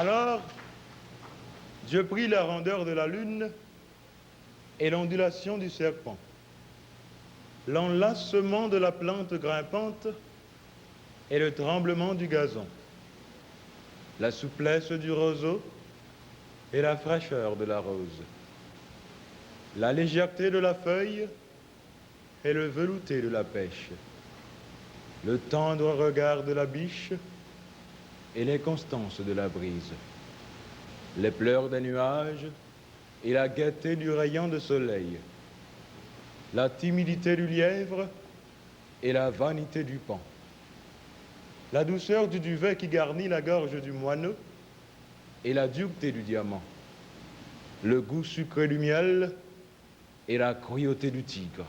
Alors, Dieu prit la rondeur de la lune et l'ondulation du serpent, l'enlacement de la plante grimpante et le tremblement du gazon, la souplesse du roseau et la fraîcheur de la rose, la légèreté de la feuille et le velouté de la pêche, le tendre regard de la biche et l'inconstance de la brise, les pleurs des nuages et la gaieté du rayon de soleil, la timidité du lièvre et la vanité du paon, la douceur du duvet qui garnit la gorge du moineau et la dureté du diamant, le goût sucré du miel et la cruauté du tigre,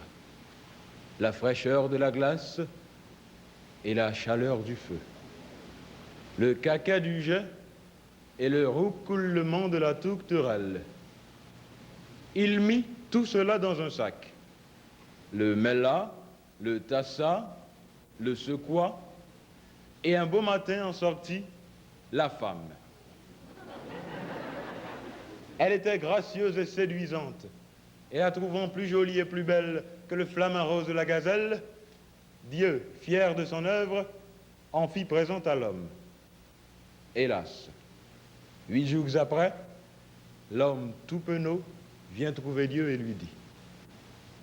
la fraîcheur de la glace et la chaleur du feu, le caca du jet et le roucoulement de la tourterelle. Il mit tout cela dans un sac, le mêla, le tassa, le secoua, et un beau matin en sortit la femme. Elle était gracieuse et séduisante, et la trouvant plus jolie et plus belle que le flamant rose de la gazelle, Dieu, fier de son œuvre, en fit présent à l'homme. Hélas, 8 jours après, l'homme tout penaud vient trouver Dieu et lui dit: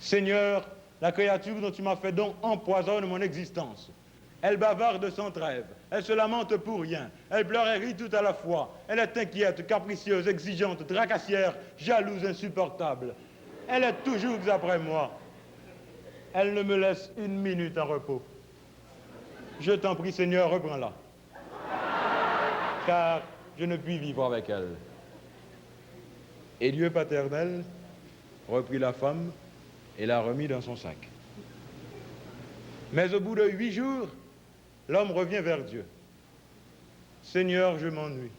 Seigneur, la créature dont tu m'as fait don empoisonne mon existence. Elle bavarde sans trêve, elle se lamente pour rien, elle pleure et rit tout à la fois, elle est inquiète, capricieuse, exigeante, tracassière, jalouse, insupportable. Elle est toujours après moi. Elle ne me laisse une minute en repos. Je t'en prie, Seigneur, reprends-la, car je ne puis vivre avec elle. Et Dieu paternel reprit la femme et la remit dans son sac. Mais au bout de 8 jours, l'homme revient vers Dieu. Seigneur, je m'ennuie.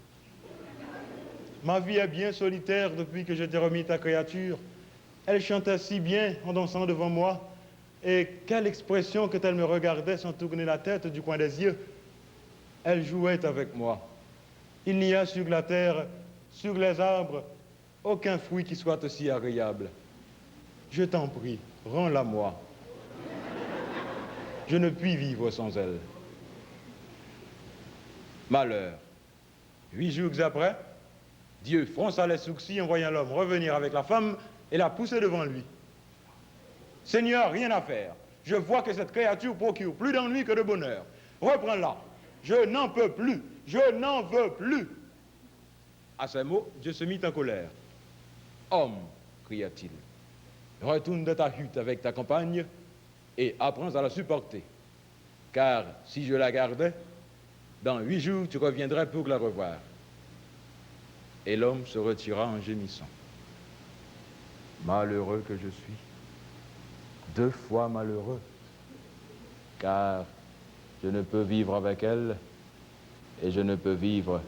Ma vie est bien solitaire depuis que je t'ai remis ta créature. Elle chantait si bien en dansant devant moi, et quelle expression quand elle me regardait sans tourner la tête du coin des yeux. Elle jouait avec moi. Il n'y a sur la terre, sur les arbres, aucun fruit qui soit aussi agréable. Je t'en prie, rends-la moi. Je ne puis vivre sans elle. Malheur. 8 jours après, Dieu fronça les sourcils en voyant l'homme revenir avec la femme et la pousser devant lui. Seigneur, rien à faire. Je vois que cette créature procure plus d'ennui que de bonheur. Reprends-la. Je n'en peux plus. Je n'en veux plus. À ces mots, Dieu se mit en colère. Homme, cria-t-il, retourne de ta hutte avec ta compagne et apprends à la supporter. Car si je la gardais, dans 8 jours, tu reviendrais pour la revoir. Et l'homme se retira en gémissant. Malheureux que je suis, 2 fois malheureux, car je ne peux vivre avec elle et je ne peux vivre